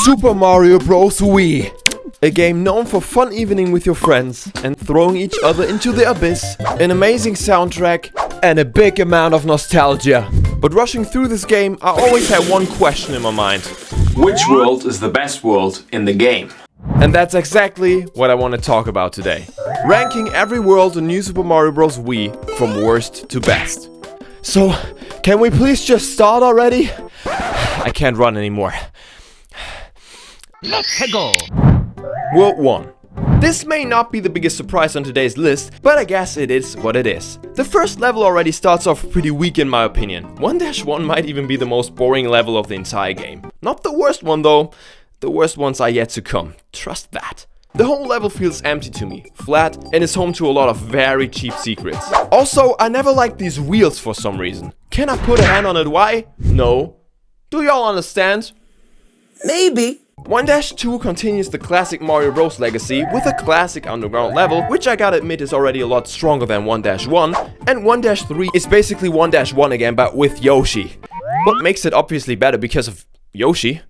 Super Mario Bros. Wii. A game known for fun evening with your friends and throwing each other into the abyss, an amazing soundtrack, and a big amount of nostalgia. But rushing through this game, I always had one question in my mind. Which world is the best world in the game? And that's exactly what I want to talk about today. Ranking every world in New Super Mario Bros. Wii from worst to best. So, can we please just start already? I can't run anymore. Let's go! World 1. This may not be the biggest surprise on today's list, but I guess it is what it is. The first level already starts off pretty weak in my opinion. 1-1 might even be the most boring level of the entire game. Not the worst one though. The worst ones are yet to come. Trust that. The whole level feels empty to me, flat, and is home to a lot of very cheap secrets. Also, I never liked these wheels for some reason. Can I put a hand on it why? No. Do y'all understand? Maybe. 1-2 continues the classic Mario Bros. Legacy with a classic underground level, which I gotta admit is already a lot stronger than 1-1, and 1-3 is basically 1-1 again but with Yoshi. What makes it obviously better because of Yoshi.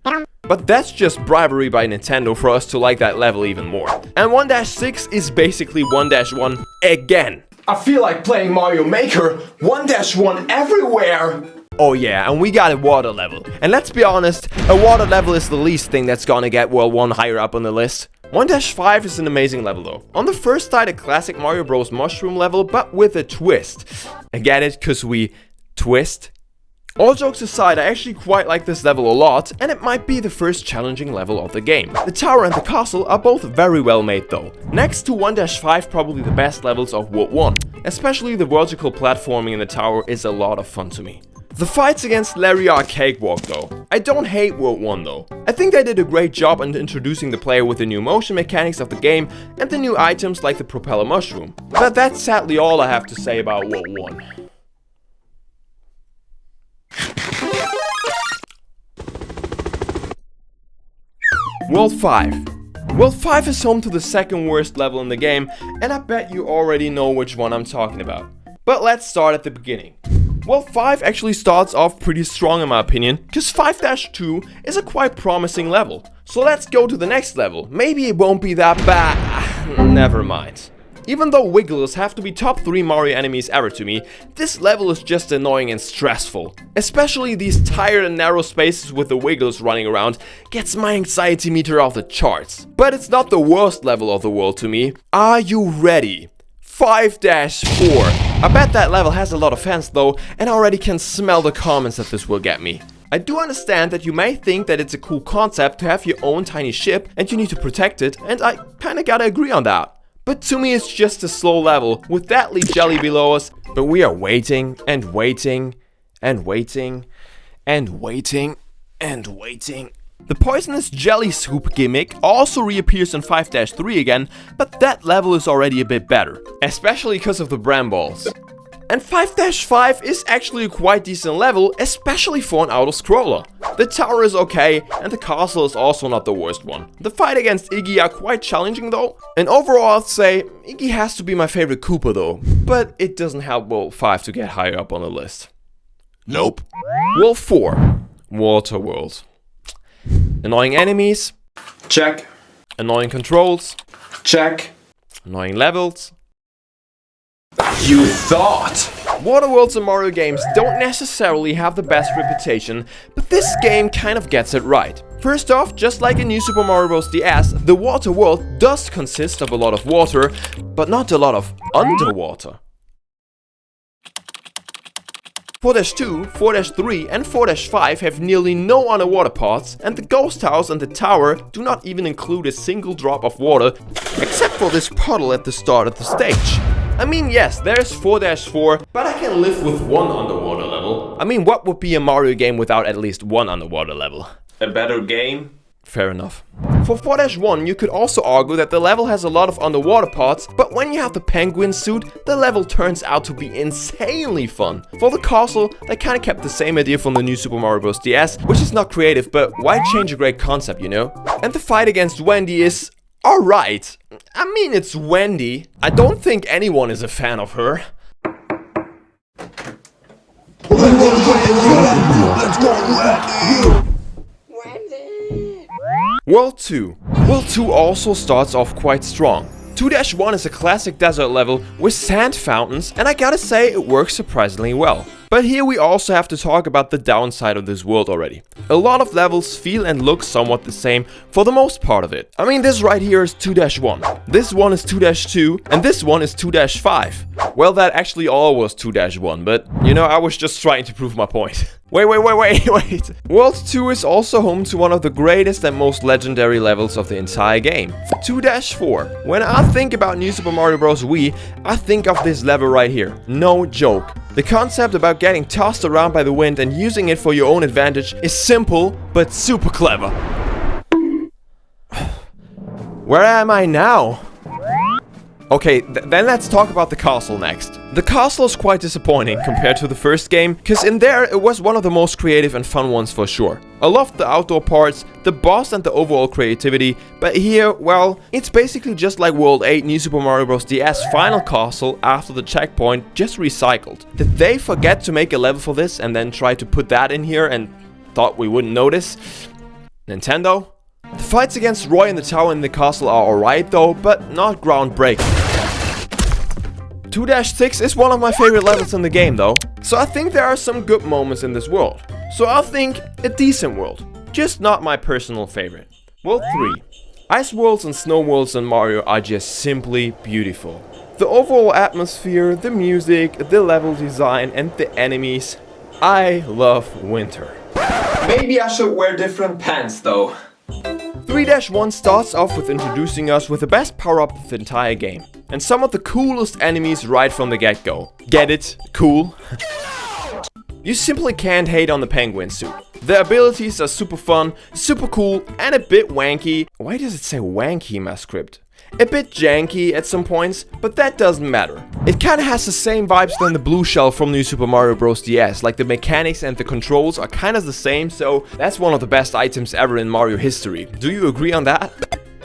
But that's just bribery by Nintendo for us to like that level even more. And 1-6 is basically 1-1 again. I feel like playing Mario Maker 1-1 everywhere. Oh yeah, and we got a water level. And let's be honest, a water level is the least thing that's gonna get World 1 higher up on the list. 1-5 is an amazing level though. On the first side, a classic Mario Bros. Mushroom level, but with a twist. I get it, cause we twist. All jokes aside, I actually quite like this level a lot, and it might be the first challenging level of the game. The tower and the castle are both very well made though. Next to 1-5, probably the best levels of World 1. Especially the vertical platforming in the tower is a lot of fun to me. The fights against Larry are a cakewalk though. I don't hate World 1 though. I think they did a great job in introducing the player with the new motion mechanics of the game and the new items like the propeller mushroom. But that's sadly all I have to say about World 1. World 5. World 5 is home to the second worst level in the game, and I bet you already know which one I'm talking about. But let's start at the beginning. World 5 actually starts off pretty strong in my opinion, cause 5-2 is a quite promising level. So let's go to the next level. Maybe it won't be that bad. Never mind. Even though Wigglers have to be top 3 Mario enemies ever to me, this level is just annoying and stressful. Especially these tired and narrow spaces with the Wigglers running around gets my anxiety meter off the charts. But it's not the worst level of the world to me. Are you ready? 5-4. I bet that level has a lot of fans though, and I already can smell the comments that this will get me. I do understand that you may think that it's a cool concept to have your own tiny ship and you need to protect it, and I kinda gotta agree on that. But to me it's just a slow level with deadly jelly below us, but we are waiting and waiting and waiting and waiting and waiting. The poisonous jelly soup gimmick also reappears in 5-3 again, but that level is already a bit better, especially because of the bramballs. And 5-5 is actually a quite decent level, especially for an auto-scroller. The tower is okay, and the castle is also not the worst one. The fight against Iggy are quite challenging though, and overall I'd say Iggy has to be my favorite Koopa though, but it doesn't help World 5 to get higher up on the list. Nope. World 4. Water World. Annoying enemies. Check. Annoying controls. Check. Annoying levels. You thought! Water worlds in Mario games don't necessarily have the best reputation, but this game kind of gets it right. First off, just like in New Super Mario Bros. DS, the water world does consist of a lot of water, but not a lot of underwater. 4-2, 4-3 and 4-5 have nearly no underwater parts, and the ghost house and the tower do not even include a single drop of water, except for this puddle at the start of the stage. I mean, yes, there's 4-4, but I can live with one underwater level. I mean, what would be a Mario game without at least one underwater level? A better game? Fair enough. For 4-1, you could also argue that the level has a lot of underwater parts, but when you have the penguin suit, the level turns out to be insanely fun. For the castle, they kinda kept the same idea from the New Super Mario Bros. DS, which is not creative, but why change a great concept, you know? And the fight against Wendy is alright. I mean, it's Wendy. I don't think anyone is a fan of her. World 2. World 2 also starts off quite strong. 2-1 is a classic desert level with sand fountains, and I gotta say it works surprisingly well. But here we also have to talk about the downside of this world already. A lot of levels feel and look somewhat the same for the most part of it. I mean, this right here is 2-1, this one is 2-2, and this one is 2-5. Well, that actually all was 2-1, but you know, I was just trying to prove my point. Wait. World 2 is also home to one of the greatest and most legendary levels of the entire game. 2-4. When I think about New Super Mario Bros. Wii, I think of this level right here. No joke. The concept about getting tossed around by the wind and using it for your own advantage is simple, but super clever. Where am I now? Okay, then let's talk about the castle next. The castle is quite disappointing compared to the first game, cause in there it was one of the most creative and fun ones for sure. I loved the outdoor parts, the boss and the overall creativity, but here, well, it's basically just like World 8 New Super Mario Bros. DS final castle after the checkpoint, just recycled. Did they forget to make a level for this and then try to put that in here and thought we wouldn't notice? Nintendo? The fights against Roy in the tower and the castle are alright though, but not groundbreaking. 2-6 is one of my favorite levels in the game though, so I think there are some good moments in this world. So I'll think a decent world, just not my personal favorite. World 3. Ice worlds and snow worlds in Mario are just simply beautiful. The overall atmosphere, the music, the level design and the enemies. I love winter. Maybe I should wear different pants though. 3-1 starts off with introducing us with the best power-up of the entire game. And some of the coolest enemies right from the get-go. Get it? Cool? You simply can't hate on the penguin suit. The abilities are super fun, super cool, and a bit wanky. Why does it say wanky in my script? A bit janky at some points, but that doesn't matter. It kinda has the same vibes than the blue shell from New Super Mario Bros. DS, like the mechanics and the controls are kinda the same, so that's one of the best items ever in Mario history. Do you agree on that?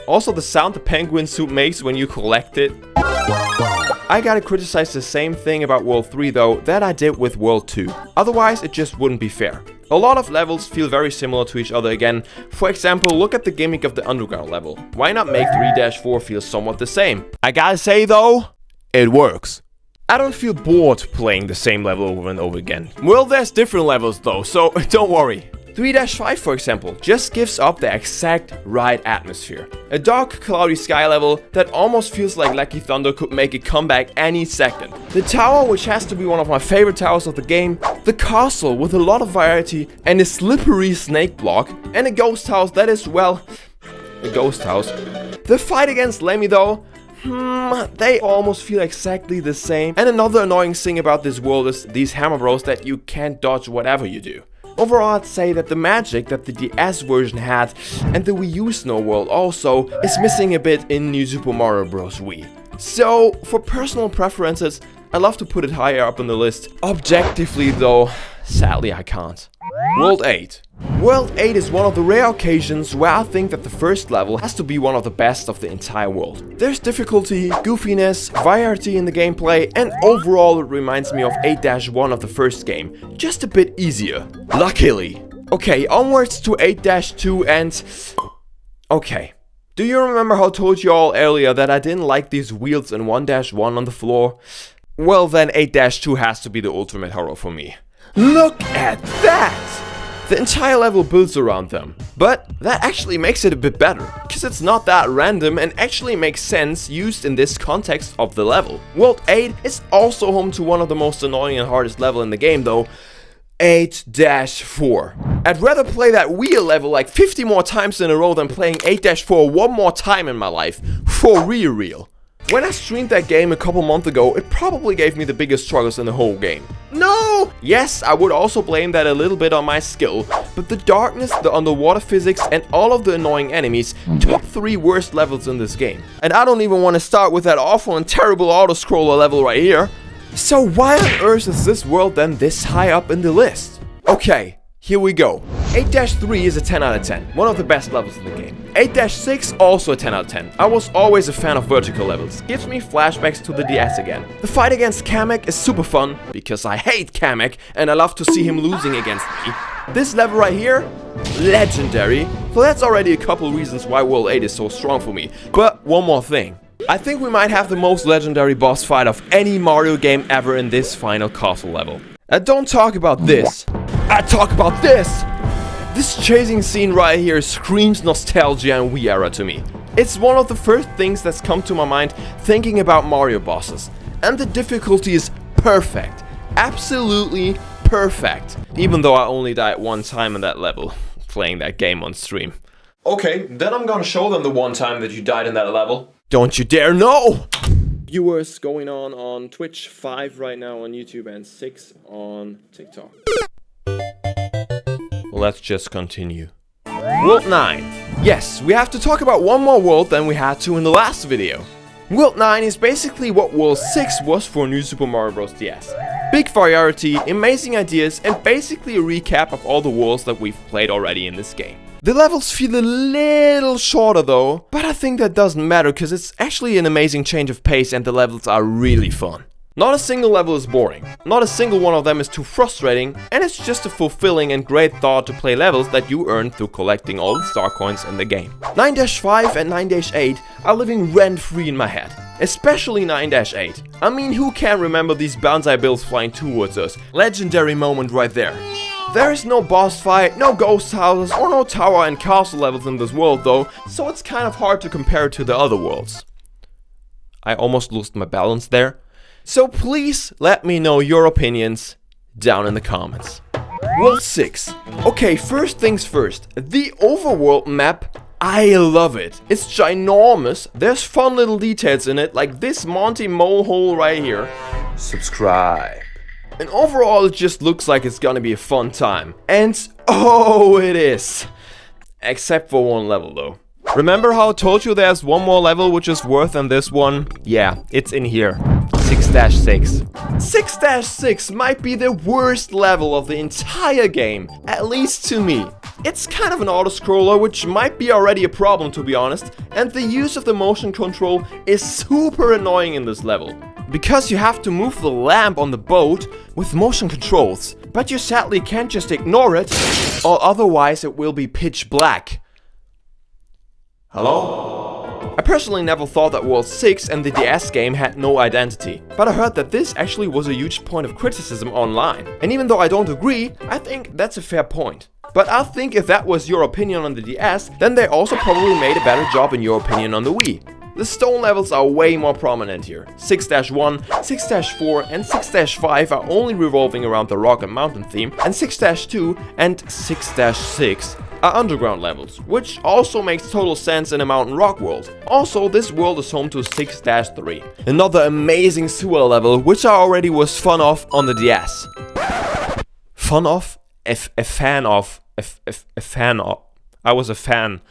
Also, the sound the penguin suit makes when you collect it. I gotta criticize the same thing about World 3 though that I did with World 2. Otherwise, it just wouldn't be fair. A lot of levels feel very similar to each other again. For example, look at the gimmick of the underground level. Why not make 3-4 feel somewhat the same? I gotta say though, it works. I don't feel bored playing the same level over and over again. Well, there's different levels though, so don't worry. 3-5, for example, just gives up the exact right atmosphere. A dark, cloudy sky level that almost feels like Lucky Thunder could make a comeback any second. The tower, which has to be one of my favorite towers of the game. The castle with a lot of variety and a slippery snake block. And a ghost house that is, well, a ghost house. The fight against Lemmy though, they almost feel exactly the same. And another annoying thing about this world is these hammer bros that you can't dodge whatever you do. Overall, I'd say that the magic that the DS version had and the Wii U Snow World also is missing a bit in New Super Mario Bros. Wii. So, for personal preferences, I love to put it higher up on the list. Objectively though, sadly I can't. World 8. World 8 is one of the rare occasions where I think that the first level has to be one of the best of the entire world. There's difficulty, goofiness, variety in the gameplay, and overall it reminds me of 8-1 of the first game, just a bit easier. Luckily. Okay, onwards to 8-2 and... Okay. Do you remember how I told you all earlier that I didn't like these wheels in 1-1 on the floor? Well then 8-2 has to be the ultimate horror for me. Look at that! The entire level builds around them. But that actually makes it a bit better, because it's not that random and actually makes sense used in this context of the level. World 8 is also home to one of the most annoying and hardest level in the game though, 8-4. I'd rather play that wheel level like 50 more times in a row than playing 8-4 one more time in my life. For real. When I streamed that game a couple months ago, it probably gave me the biggest struggles in the whole game. No! Yes, I would also blame that a little bit on my skill, but the darkness, the underwater physics, and all of the annoying enemies, top 3 worst levels in this game. And I don't even want to start with that awful and terrible auto-scroller level right here. So why on earth is this world then this high up in the list? Okay, here we go. 8-3 is a 10 out of 10, one of the best levels in the game. 8-6 also a 10 out of 10. I was always a fan of vertical levels. Gives me flashbacks to the DS again. The fight against Kamek is super fun, because I hate Kamek and I love to see him losing against me. This level right here, legendary. So that's already a couple reasons why World 8 is so strong for me. But one more thing. I think we might have the most legendary boss fight of any Mario game ever in this final castle level. I don't talk about this. I talk about this! This chasing scene right here screams nostalgia and Wii era to me. It's one of the first things that's come to my mind thinking about Mario bosses. And the difficulty is perfect. Absolutely perfect. Even though I only died one time in that level, playing that game on stream. Okay, then I'm gonna show them the one time that you died in that level. Don't you dare, no! Viewers going on Twitch, 5 right now on YouTube and 6 on TikTok. Let's just continue. World 9. Yes, we have to talk about one more world than we had to in the last video. World 9 is basically what World 6 was for New Super Mario Bros. DS. Big variety, amazing ideas, and basically a recap of all the worlds that we've played already in this game. The levels feel a little shorter though, but I think that doesn't matter because it's actually an amazing change of pace and the levels are really fun. Not a single level is boring, not a single one of them is too frustrating, and it's just a fulfilling and great thought to play levels that you earn through collecting all the star coins in the game. 9-5 and 9-8 are living rent-free in my head. Especially 9-8. I mean, who can remember these bonsai bills flying towards us? Legendary moment right there. There is no boss fight, no ghost houses, or no tower and castle levels in this world though, so it's kind of hard to compare it to the other worlds. I almost lost my balance there. So please let me know your opinions down in the comments. World 6. Okay, first things first. The overworld map, I love it. It's ginormous. There's fun little details in it, like this Monty molehole right here. Subscribe. And overall it just looks like it's gonna be a fun time. And oh, it is. Except for one level though. Remember how I told you there's one more level which is worse than this one? Yeah, it's in here. 6-6. 6-6 might be the worst level of the entire game, at least to me. It's kind of an auto-scroller, which might be already a problem to be honest, and the use of the motion control is super annoying in this level. Because you have to move the lamp on the boat with motion controls, but you sadly can't just ignore it, or otherwise it will be pitch black. Hello? I personally never thought that World 6 and the DS game had no identity, but I heard that this actually was a huge point of criticism online. And even though I don't agree, I think that's a fair point. But I think if that was your opinion on the DS, then they also probably made a better job in your opinion on the Wii. The stone levels are way more prominent here. 6-1, 6-4 and 6-5 are only revolving around the rock and mountain theme, and 6-2 and 6-6 are underground levels, which also makes total sense in a mountain rock world. Also, this world is home to 6-3, another amazing sewer level which I already was fun of on the DS. Fun of? A fan of. I was a fan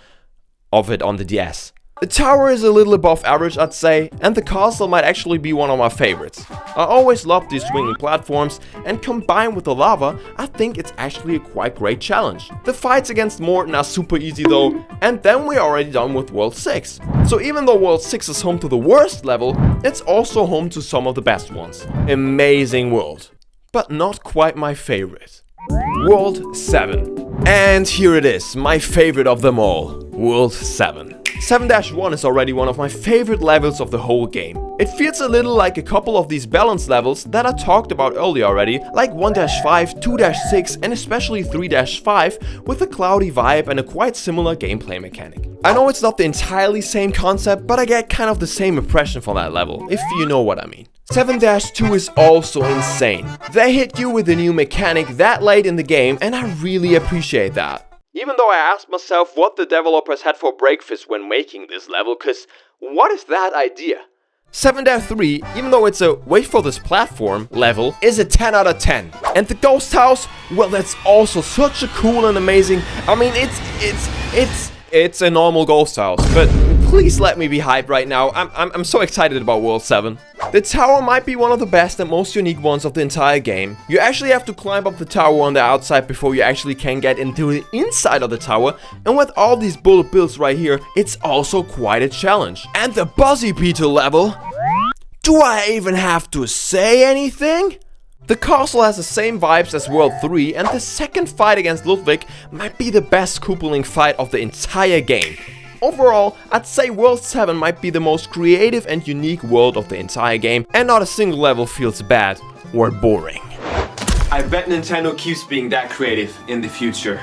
of it on the DS. The tower is a little above average, I'd say, and the castle might actually be one of my favorites. I always loved these swinging platforms, and combined with the lava, I think it's actually a quite great challenge. The fights against Morton are super easy though, and then we're already done with World 6. So even though World 6 is home to the worst level, it's also home to some of the best ones. Amazing world. But not quite my favorite. World 7. And here it is, my favorite of them all. World 7. 7-1 is already one of my favorite levels of the whole game. It feels a little like a couple of these balance levels that I talked about earlier already, like 1-5, 2-6 and especially 3-5 with a cloudy vibe and a quite similar gameplay mechanic. I know it's not the entirely same concept, but I get kind of the same impression from that level, if you know what I mean. 7-2 is also insane. They hit you with a new mechanic that late in the game and I really appreciate that. Even though I asked myself what the developers had for breakfast when making this level, cause what is that idea? 7-3, even though it's a wait for this platform level, is a 10 out of 10. And the ghost house, well that's also such a cool and amazing, I mean it's a normal ghost house, but please let me be hyped right now. I'm so excited about World 7. The tower might be one of the best and most unique ones of the entire game. You actually have to climb up the tower on the outside before you actually can get into the inside of the tower, and with all these bullet bills right here, it's also quite a challenge. And the Buzzy Beetle level? Do I even have to say anything? The castle has the same vibes as World 3, and the second fight against Ludwig might be the best Koopaling fight of the entire game. Overall, I'd say World 7 might be the most creative and unique world of the entire game, and not a single level feels bad or boring. I bet Nintendo keeps being that creative in the future.